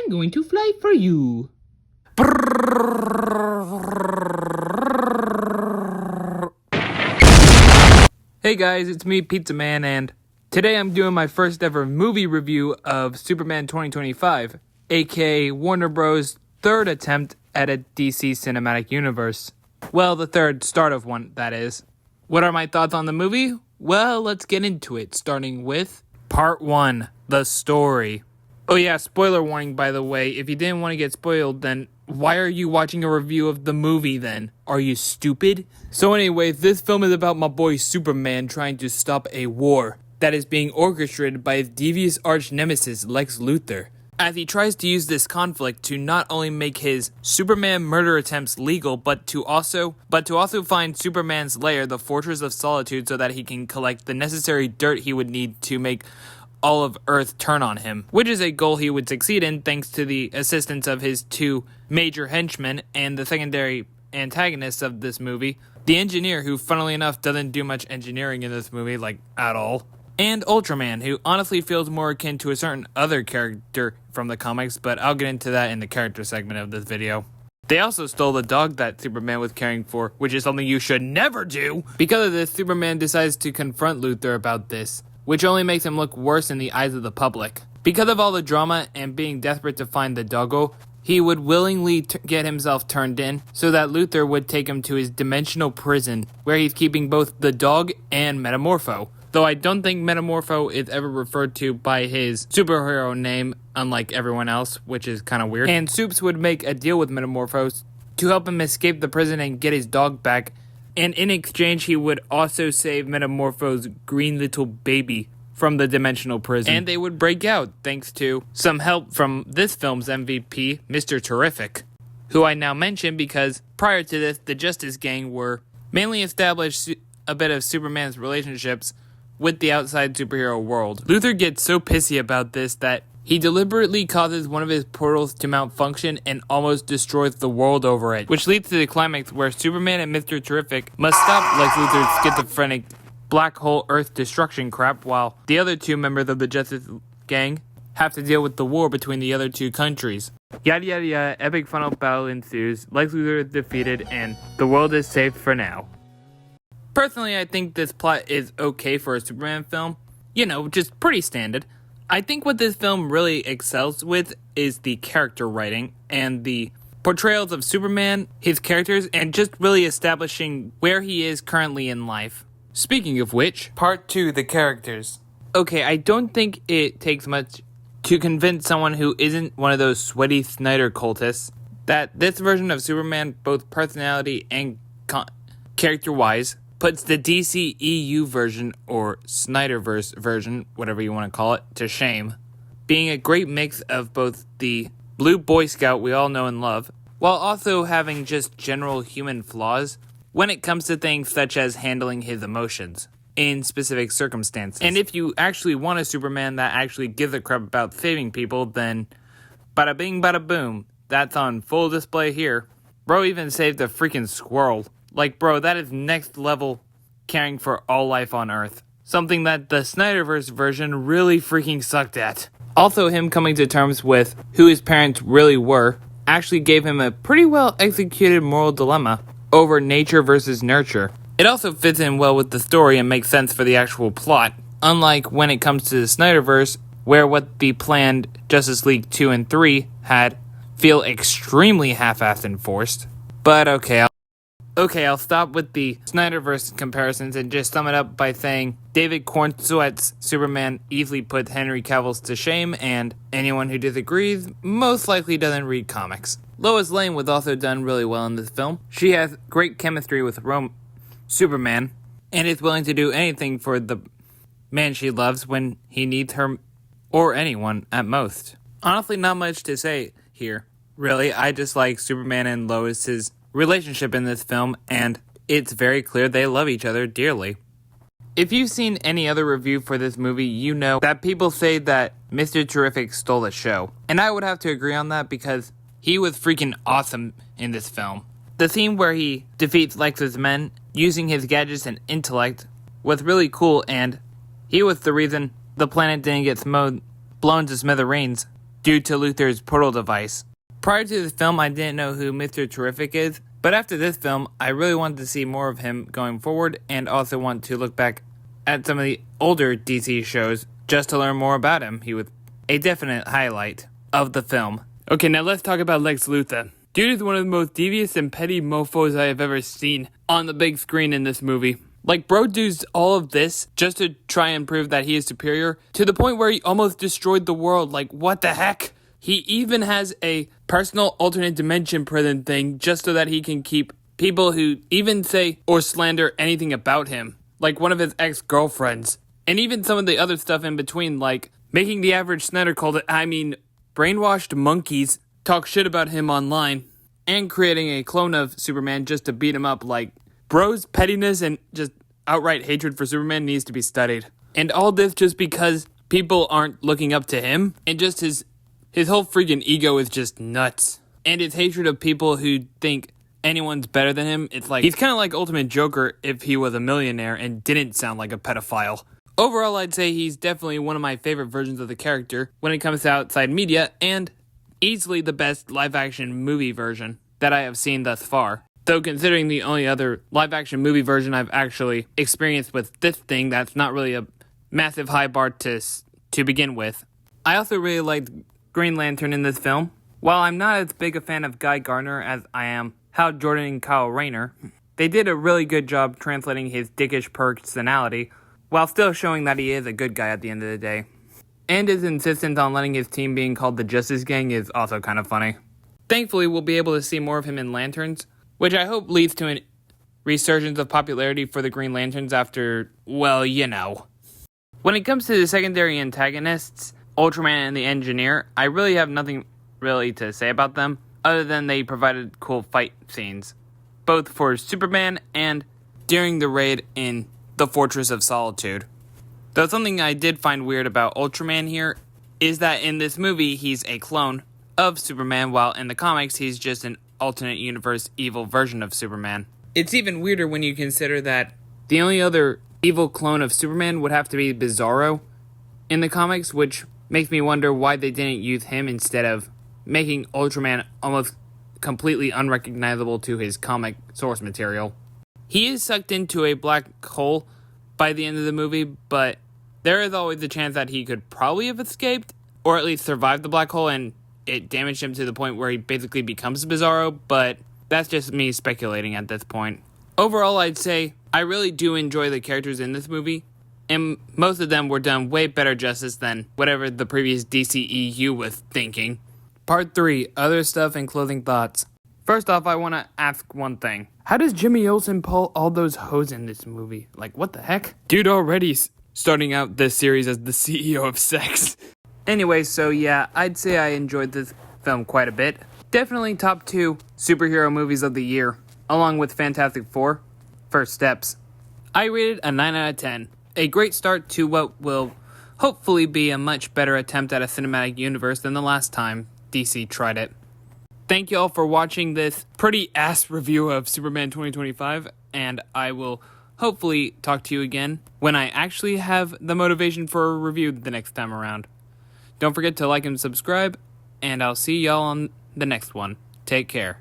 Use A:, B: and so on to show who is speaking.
A: I'm going to fly for you.
B: Hey guys, it's me, PizzaMan, and today I'm doing my first ever movie review of Superman 2025, aka Warner Bros. Third attempt at a DC cinematic universe. Well, the third start of one, that is. What are my thoughts on the movie? Well, let's get into it, starting with Part 1, the story. Oh yeah, spoiler warning by the way, if you didn't want to get spoiled, then why are you watching a review of the movie then? Are you stupid? So anyway, this film is about my boy Superman trying to stop a war that is being orchestrated by his devious arch nemesis Lex Luthor, as he tries to use this conflict to not only make his Superman murder attempts legal, but to also find Superman's lair, the Fortress of Solitude, so that he can collect the necessary dirt he would need to make all of Earth turn on him, which is a goal he would succeed in thanks to the assistance of his two major henchmen and the secondary antagonists of this movie, the engineer, who funnily enough doesn't do much engineering in this movie, like at all, and Ultraman, who honestly feels more akin to a certain other character from the comics, but I'll get into that in the character segment of this video. They also stole the dog that Superman was caring for, which is something you should never do. Because of this, Superman decides to confront Luthor about this, which only makes him look worse in the eyes of the public. Because of all the drama and being desperate to find the doggo, he would willingly get himself turned in so that Luthor would take him to his dimensional prison, where he's keeping both the dog and Metamorpho. Though I don't think Metamorpho is ever referred to by his superhero name, unlike everyone else, which is kind of weird. And Supes would make a deal with Metamorpho to help him escape the prison and get his dog back, and in exchange he would also save Metamorpho's green little baby from the dimensional prison. And they would break out thanks to some help from this film's MVP, Mr. Terrific, who I now mention because prior to this, the Justice Gang were mainly established a bit of Superman's relationships with the outside superhero world. Luthor gets so pissy about this that he deliberately causes one of his portals to malfunction and almost destroys the world over it, which leads to the climax where Superman and Mr. Terrific must stop Lex Luthor's schizophrenic black hole Earth destruction crap, while the other two members of the Justice Gang have to deal with the war between the other two countries. Yada yada yada, epic final battle ensues, Lex Luthor is defeated, and the world is safe for now. Personally, I think this plot is okay for a Superman film. You know, just pretty standard. I think what this film really excels with is the character writing and the portrayals of Superman, his characters, and just really establishing where he is currently in life. Speaking of which, Part 2, the characters. Okay, I don't think it takes much to convince someone who isn't one of those sweaty Snyder cultists that this version of Superman, both personality and character-wise, puts the DCEU version, or Snyderverse version, whatever you want to call it, to shame, being a great mix of both the blue Boy Scout we all know and love, while also having just general human flaws when it comes to things such as handling his emotions in specific circumstances. And if you actually want a Superman that actually gives a crap about saving people, then bada bing bada boom, that's on full display here. Bro even saved a freaking squirrel. Like, bro, that is next level caring for all life on Earth. Something that the Snyderverse version really freaking sucked at. Also, him coming to terms with who his parents really were actually gave him a pretty well executed moral dilemma over nature versus nurture. It also fits in well with the story and makes sense for the actual plot, unlike when it comes to the Snyderverse, where what the planned Justice League 2 and 3 had feel extremely half-assed and forced. But I'll stop with the Snyderverse comparisons and just sum it up by saying David Cornsweet's Superman easily puts Henry Cavill's to shame, and anyone who disagrees most likely doesn't read comics. Lois Lane was also done really well in this film. She has great chemistry with Superman, and is willing to do anything for the man she loves when he needs her, or anyone at most. Honestly, not much to say here. Really, I just like Superman and Lois's relationship in this film, and it's very clear they love each other dearly. If you've seen any other review for this movie, you know that people say that Mr. Terrific stole the show. And I would have to agree on that because he was freaking awesome in this film. The scene where he defeats Lex's men using his gadgets and intellect was really cool, and he was the reason the planet didn't get blown to smithereens due to Luthor's portal device. Prior to this film, I didn't know who Mr. Terrific is, but after this film, I really wanted to see more of him going forward and also want to look back at some of the older DC shows just to learn more about him. He was a definite highlight of the film. Okay, now let's talk about Lex Luthor. Dude is one of the most devious and petty mofos I have ever seen on the big screen in this movie. Like, bro does all of this just to try and prove that he is superior, to the point where he almost destroyed the world. Like, what the heck? He even has a personal alternate dimension prison thing just so that he can keep people who even say or slander anything about him, like one of his ex-girlfriends, and even some of the other stuff in between, like making the average Snyder called it, brainwashed monkeys talk shit about him online, and creating a clone of Superman just to beat him up. Like, bro's pettiness and just outright hatred for Superman needs to be studied. And all this just because people aren't looking up to him, and just his whole freaking ego is just nuts. And his hatred of people who think anyone's better than him, it's like, he's kind of like Ultimate Joker if he was a millionaire and didn't sound like a pedophile. Overall, I'd say he's definitely one of my favorite versions of the character when it comes to outside media, and easily the best live-action movie version that I have seen thus far. Though considering the only other live-action movie version I've actually experienced with this thing, that's not really a massive high bar to begin with. I also really liked Green Lantern in this film. While I'm not as big a fan of Guy Gardner as I am Hal Jordan and Kyle Rayner, they did a really good job translating his dickish personality while still showing that he is a good guy at the end of the day. And his insistence on letting his team being called the Justice Gang is also kind of funny. Thankfully, we'll be able to see more of him in Lanterns, which I hope leads to a resurgence of popularity for the Green Lanterns after, well, you know. When it comes to the secondary antagonists, Ultraman and the Engineer, I really have nothing really to say about them, other than they provided cool fight scenes, both for Superman and during the raid in the Fortress of Solitude. Though something I did find weird about Ultraman here is that in this movie he's a clone of Superman, while in the comics he's just an alternate universe evil version of Superman. It's even weirder when you consider that the only other evil clone of Superman would have to be Bizarro in the comics, which makes me wonder why they didn't use him instead of making Ultraman almost completely unrecognizable to his comic source material. He is sucked into a black hole by the end of the movie, but there is always a chance that he could probably have escaped, or at least survived the black hole and it damaged him to the point where he basically becomes Bizarro, but that's just me speculating at this point. Overall, I'd say I really do enjoy the characters in this movie, and most of them were done way better justice than whatever the previous DCEU was thinking. Part 3, Other Stuff and Closing Thoughts. First off, I want to ask one thing. How does Jimmy Olsen pull all those hoes in this movie? Like, what the heck? Dude already starting out this series as the CEO of sex. Anyway, so yeah, I'd say I enjoyed this film quite a bit. Definitely top 2 superhero movies of the year, along with Fantastic Four, First Steps. I rated a 9 out of 10. A great start to what will hopefully be a much better attempt at a cinematic universe than the last time DC tried it. Thank you all for watching this pretty ass review of Superman 2025, and I will hopefully talk to you again when I actually have the motivation for a review the next time around. Don't forget to like and subscribe, and I'll see y'all on the next one. Take care.